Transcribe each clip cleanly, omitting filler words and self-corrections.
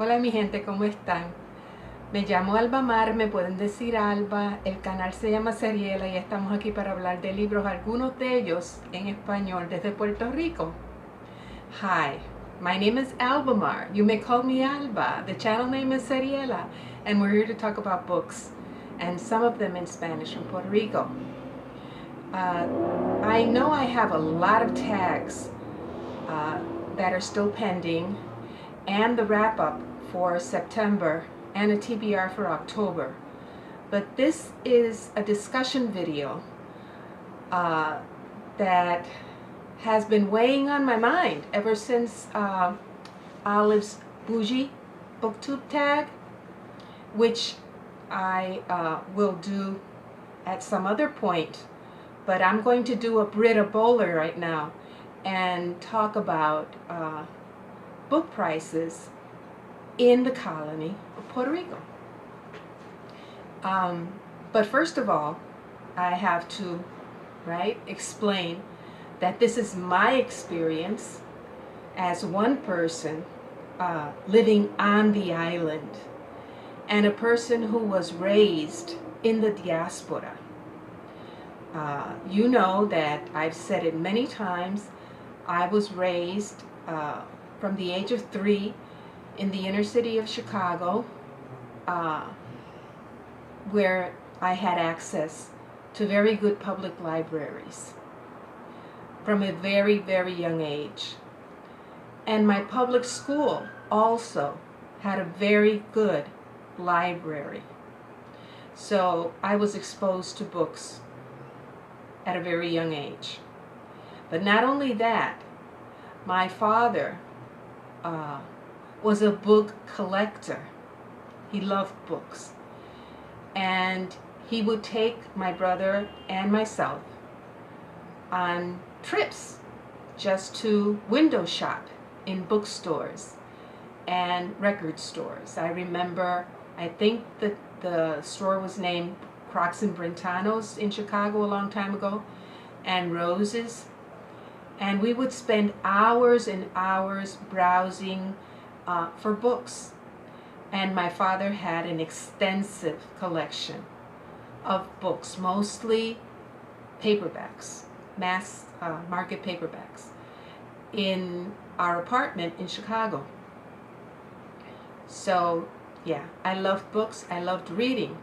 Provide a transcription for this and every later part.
Hola mi gente, ¿cómo están? Me llamo Alba Mar, me pueden decir Alba, el canal se llama Seriela y estamos aquí para hablar de libros, algunos de ellos en español desde Puerto Rico. Hi, my name is Alba Mar. You may call me Alba. The channel name is Seriela and we're here to talk about books and some of them in Spanish from Puerto Rico. I know I have a lot of tags that are still pending and the wrap-up for September and a TBR for October. But this is a discussion video that has been weighing on my mind ever since Olive's Boujee Booktuber Tag, which I will do at some other point. But I'm going to do a Britta bowler right now and talk about book prices in the colony of Puerto Rico. But first of all, I have to explain that this is my experience as one person living on the island and a person who was raised in the diaspora. You know that I've said it many times. I was raised from the age of 3 in the inner city of Chicago, where I had access to very good public libraries from a very, very young age. And my public school also had a very good library. So I was exposed to books at a very young age. But not only that, my father was a book collector. He loved books. And he would take my brother and myself on trips just to window shop in bookstores and record stores. I remember, I think that the store was named Crocs and Brentanos in Chicago a long time ago, and Roses. And we would spend hours and hours browsing for books. And my father had an extensive collection of books, mostly paperbacks, mass market paperbacks, in our apartment in Chicago. So yeah, I loved books, I loved reading.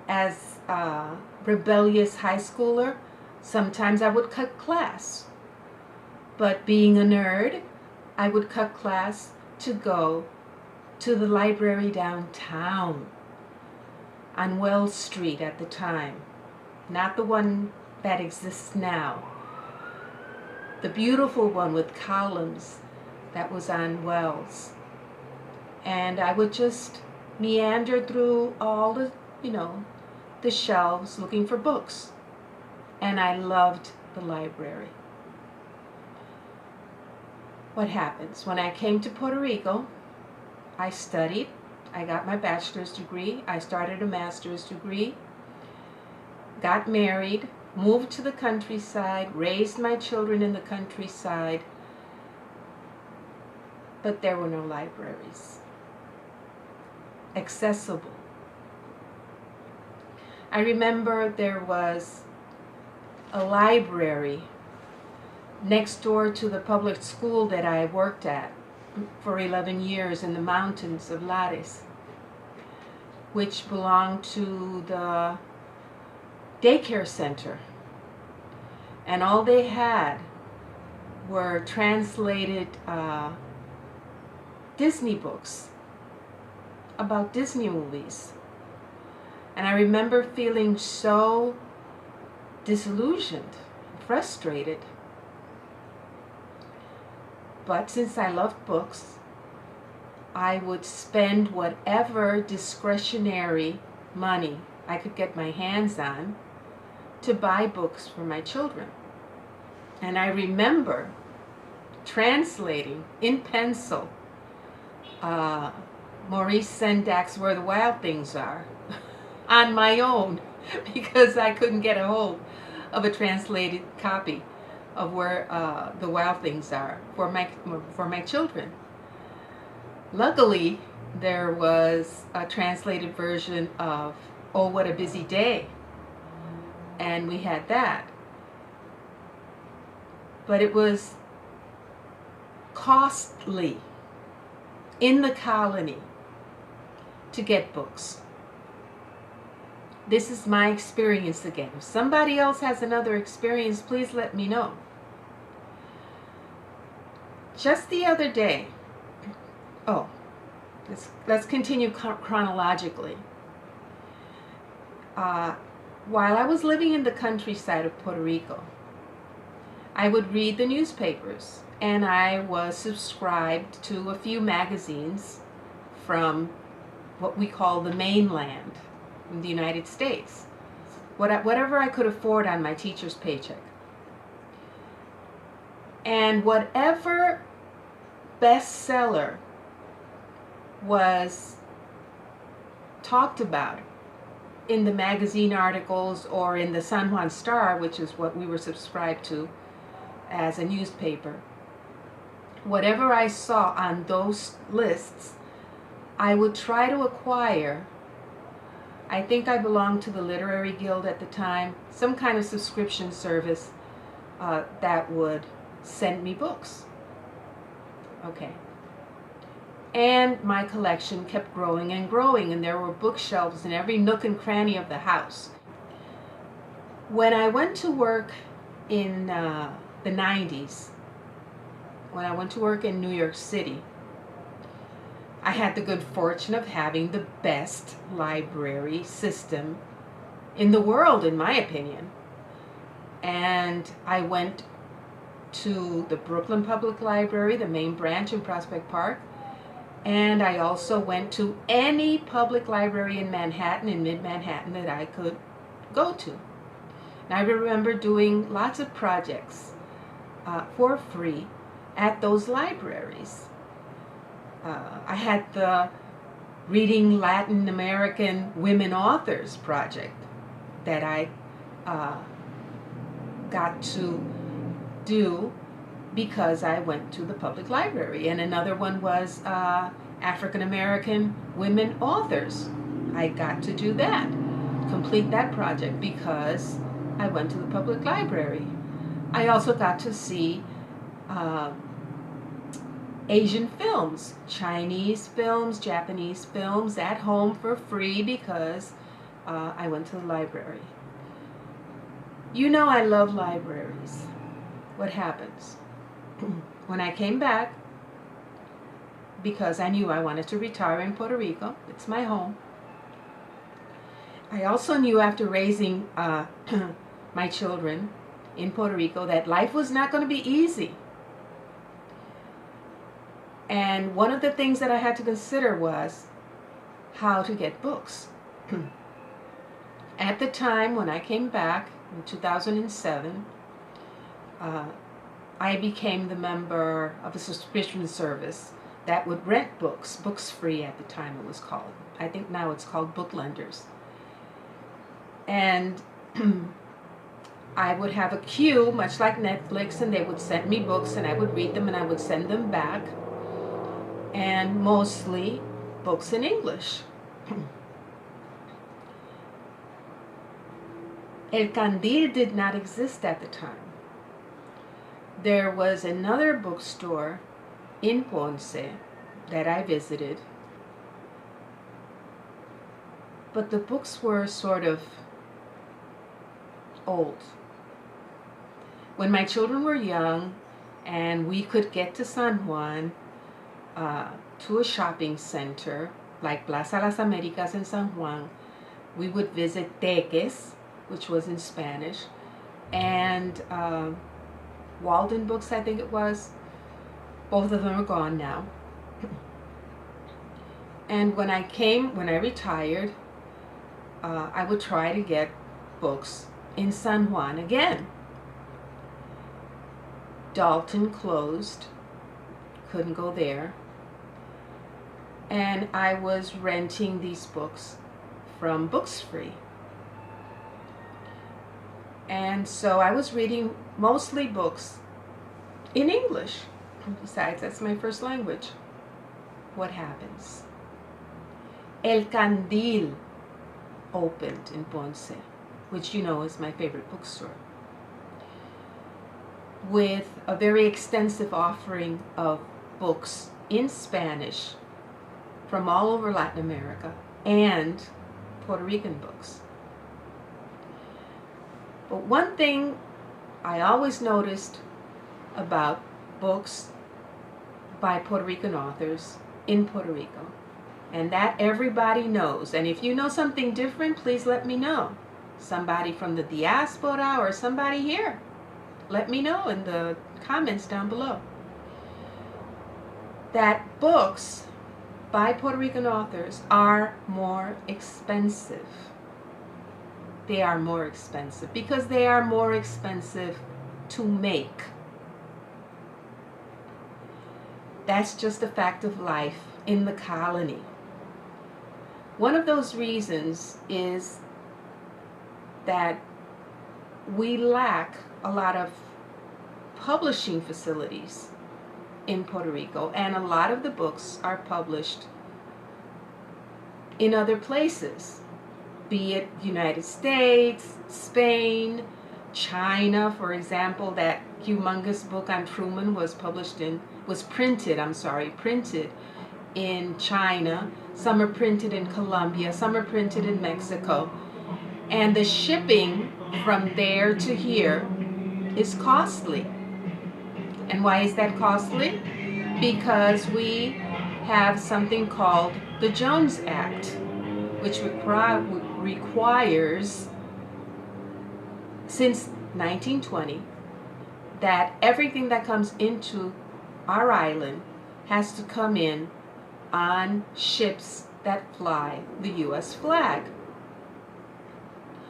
As a rebellious high schooler, sometimes I would cut class. But being a nerd, I would cut class to go to the library downtown on Wells Street at the time. Not the one that exists now. The beautiful one with columns that was on Wells. And I would just meander through all the, the shelves looking for books. And I loved the library. What happens? When I came to Puerto Rico, I studied. I got my bachelor's degree. I started a master's degree. Got married. Moved to the countryside. Raised my children in the countryside. But there were no libraries accessible. I remember there was a library next door to the public school that I worked at for 11 years in the mountains of Lares, which belonged to the daycare center. And all they had were translated Disney books about Disney movies. And I remember feeling so disillusioned, frustrated. But since I loved books, I would spend whatever discretionary money I could get my hands on to buy books for my children. And I remember translating in pencil Maurice Sendak's Where the Wild Things Are on my own because I couldn't get a hold of a translated copy of Where the Wild Things Are for my children. Luckily, there was a translated version of Oh, What a Busy Day, and we had that. But it was costly in the colony to get books. This is my experience again. If somebody else has another experience, please let me know. Just the other day, let's continue chronologically. While I was living in the countryside of Puerto Rico, I would read the newspapers, and I was subscribed to a few magazines from what we call the mainland in the United States. Whatever I could afford on my teacher's paycheck. And whatever bestseller was talked about in the magazine articles or in the San Juan Star, which is what we were subscribed to as a newspaper, whatever I saw on those lists, I would try to acquire. I think I belonged to the Literary Guild at the time, some kind of subscription service that would send me books. Okay. And my collection kept growing and growing, and there were bookshelves in every nook and cranny of the house. When I went to work in the 90s, when I went to work in New York City, I had the good fortune of having the best library system in the world, in my opinion. And I went to the Brooklyn Public Library, the main branch in Prospect Park, and I also went to any public library in Manhattan, in mid-Manhattan, that I could go to. And I remember doing lots of projects for free at those libraries. I had the Reading Latin American Women Authors project that I got to do because I went to the public library. And another one was African American Women Authors. I got to do that, complete that project because I went to the public library. I also got to see Asian films, Chinese films, Japanese films at home for free because I went to the library. You know I love libraries. What happens? When I came back, because I knew I wanted to retire in Puerto Rico, it's my home. I also knew after raising my children in Puerto Rico that life was not going to be easy. And one of the things that I had to consider was how to get books. At the time when I came back in 2007, I became the member of a subscription service that would rent books, Books Free at the time it was called. I think now it's called Booklenders. And I would have a queue, much like Netflix, and they would send me books and I would read them and I would send them back. And mostly books in English. El Candil did not exist at the time. There was another bookstore in Ponce that I visited, but the books were sort of old. When my children were young and we could get to San Juan, to a shopping center like Plaza Las Américas in San Juan, we would visit Teques, which was in Spanish, and Walden Books, I think it was. Both of them are gone now. And when I retired, I would try to get books in San Juan again. Dalton closed, couldn't go there. And I was renting these books from Books Free. And so I was reading mostly books in English. Besides, that's my first language. what happens? El Candil opened in Ponce, which you know is my favorite bookstore, with a very extensive offering of books in Spanish from all over Latin America and Puerto Rican books. But one thing I always noticed about books by Puerto Rican authors in Puerto Rico, and that everybody knows, and if you know something different, please let me know. Somebody from the diaspora or somebody here, let me know in the comments down below. That books by Puerto Rican authors are more expensive. They are more expensive because they are more expensive to make. That's just a fact of life in the colony. One of those reasons is that we lack a lot of publishing facilities in Puerto Rico, and a lot of the books are published in other places, be it United States, Spain, China, for example. That humongous book on Truman was printed in China. Some are printed in Colombia, some are printed in Mexico, and the shipping from there to here is costly. And why is that costly? Because we have something called the Jones Act, which requires, since 1920, that everything that comes into our island has to come in on ships that fly the U.S. flag,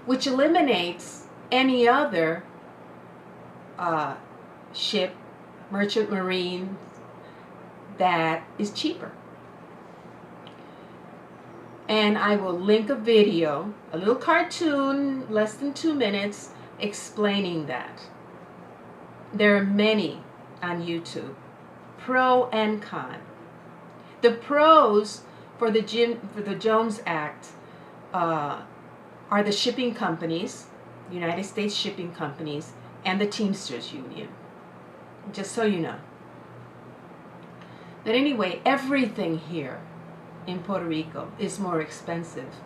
which eliminates any other ship, merchant marine, that is cheaper. And I will link a video, a little cartoon, less than 2 minutes, explaining that. There are many on YouTube, pro and con. The pros for the Jones Act are the shipping companies, United States shipping companies, and the Teamsters Union, just so you know. But anyway, everything here in Puerto Rico is more expensive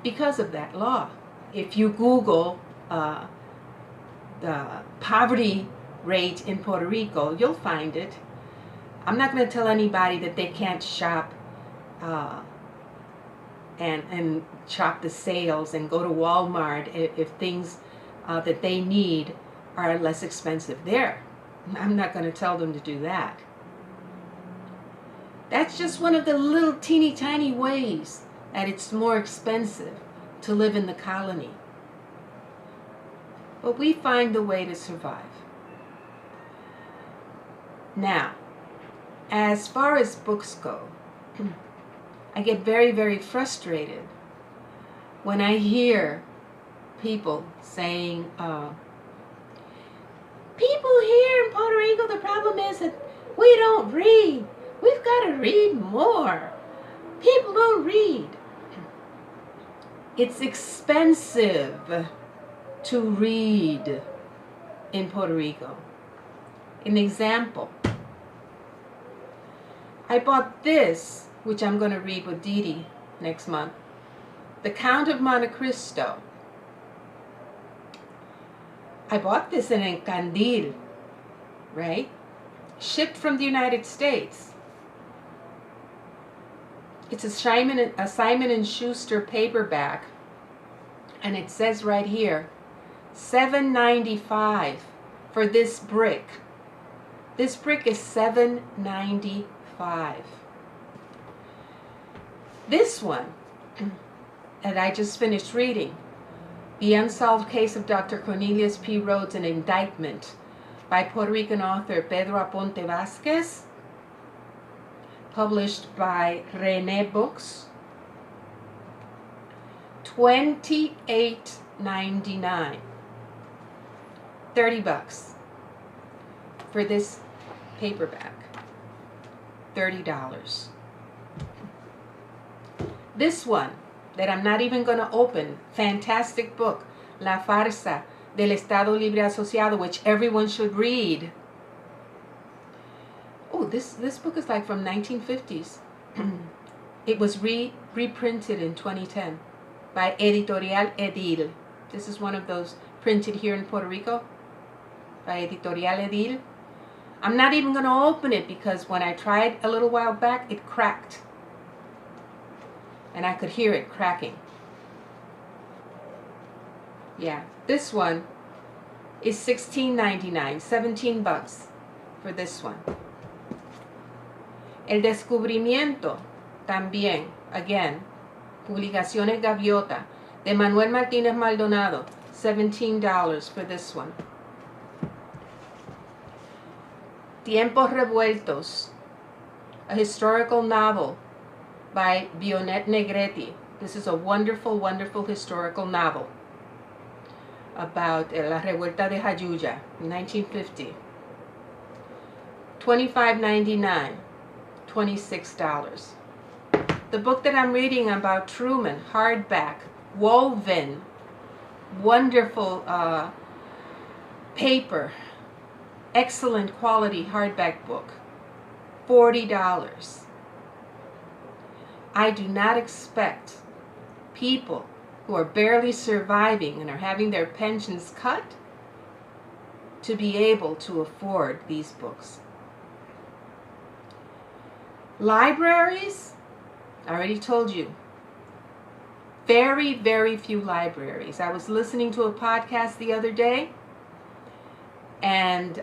because of that law. If you Google the poverty rate in Puerto Rico, you'll find it. I'm not going to tell anybody that they can't shop and shop the sales and go to Walmart if things that they need are less expensive there. I'm not going to tell them to do that. That's just one of the little teeny tiny ways that it's more expensive to live in the colony. But we find the way to survive. Now, as far as books go, I get very, very frustrated when I hear people saying, people here in Puerto Rico, the problem is that we don't read. We've got to read more. People don't read. It's expensive to read in Puerto Rico. An example, I bought this, which I'm going to read with Dee Dee next month, The Count of Monte Cristo. I bought this in El Candil, right? Shipped from the United States. It's a Simon & Schuster paperback, and it says right here, $7.95 for this brick. This brick is $7.95. This one that I just finished reading, The Unsolved Case of Dr. Cornelius P. Rhodes, an Indictment, by Puerto Rican author Pedro Aponte Vázquez, published by René Books, $28.99. $30 for this paperback. $30. This one that I'm not even going to open, fantastic book, La Farsa del Estado Libre Asociado, which everyone should read. Oh, this book is like from 1950s. It was reprinted in 2010 by Editorial Edil. This is one of those printed here in Puerto Rico by Editorial Edil. I'm not even going to open it because when I tried a little while back, it cracked. And I could hear it cracking. Yeah, this one is $16.99, $17 for this one. El Descubrimiento, también, again, Publicaciones Gaviota, de Manuel Martínez Maldonado, $17 for this one. Tiempos Revueltos, a historical novel by Vionet Negrete. This is a wonderful, wonderful historical novel about La Revuelta de Jayuya in 1950. $25.99, $26. The book that I'm reading about Truman, hardback, woven, wonderful paper, excellent quality hardback book, $40. I do not expect people who are barely surviving and are having their pensions cut to be able to afford these books. Libraries, I already told you, very, very few libraries. I was listening to a podcast the other day, and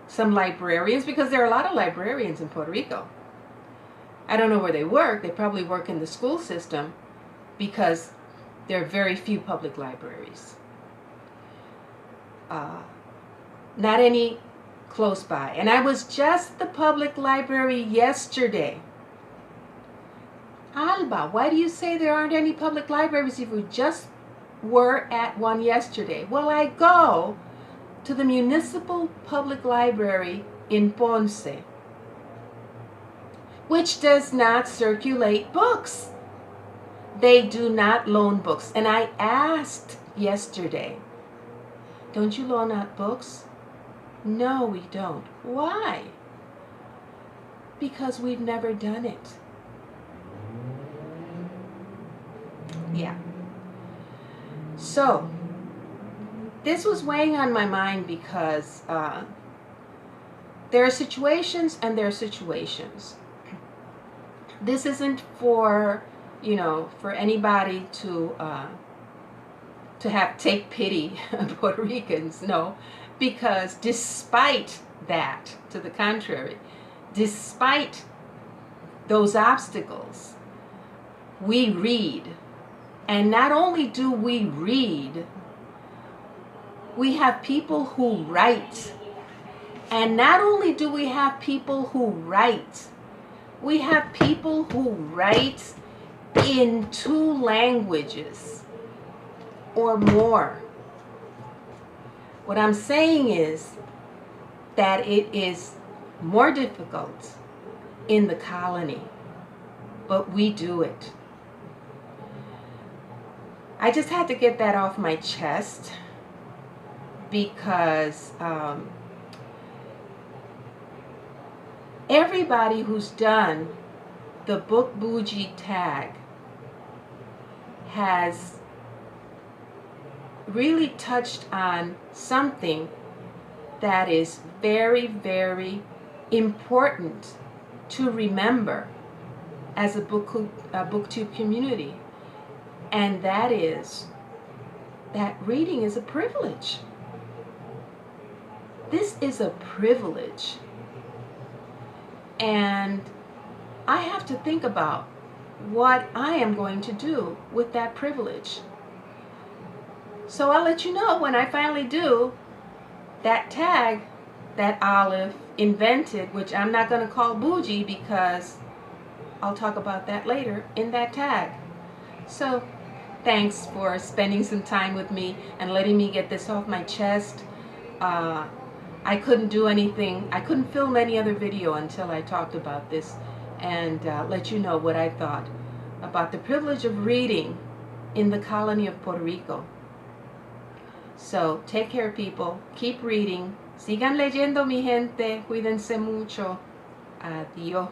some librarians, because there are a lot of librarians in Puerto Rico. I don't know where they work. They probably work in the school system because there are very few public libraries. Not any close by. And I was just at the public library yesterday. Alba, why do you say there aren't any public libraries if we just were at one yesterday? Well, I go to the Municipal Public Library in Ponce, which does not circulate books. They do not loan books. And I asked yesterday, don't you loan out books? No, we don't. Why? Because we've never done it. Yeah. So, this was weighing on my mind because there are situations and there are situations. This isn't for, for anybody to take pity on Puerto Ricans, no, because despite that, to the contrary, despite those obstacles, we read. And not only do we read, we have people who write. And not only do we have people who write, we have people who write in 2 languages or more. What I'm saying is that it is more difficult in the colony, but we do it. I just had to get that off my chest because everybody who's done the book Boujee Tag has really touched on something that is very, very important to remember as a booktube community. And that is that reading is a privilege. This is a privilege. And I have to think about what I am going to do with that privilege. So I'll let you know when I finally do that tag that Olive invented, which I'm not going to call Boujee because I'll talk about that later in that tag. So thanks for spending some time with me and letting me get this off my chest. I couldn't do anything. I couldn't film any other video until I talked about this. and let you know what I thought about the privilege of reading in the colony of Puerto Rico. So take care, people. Keep reading. Sigan leyendo, mi gente. Cuídense mucho. Adiós.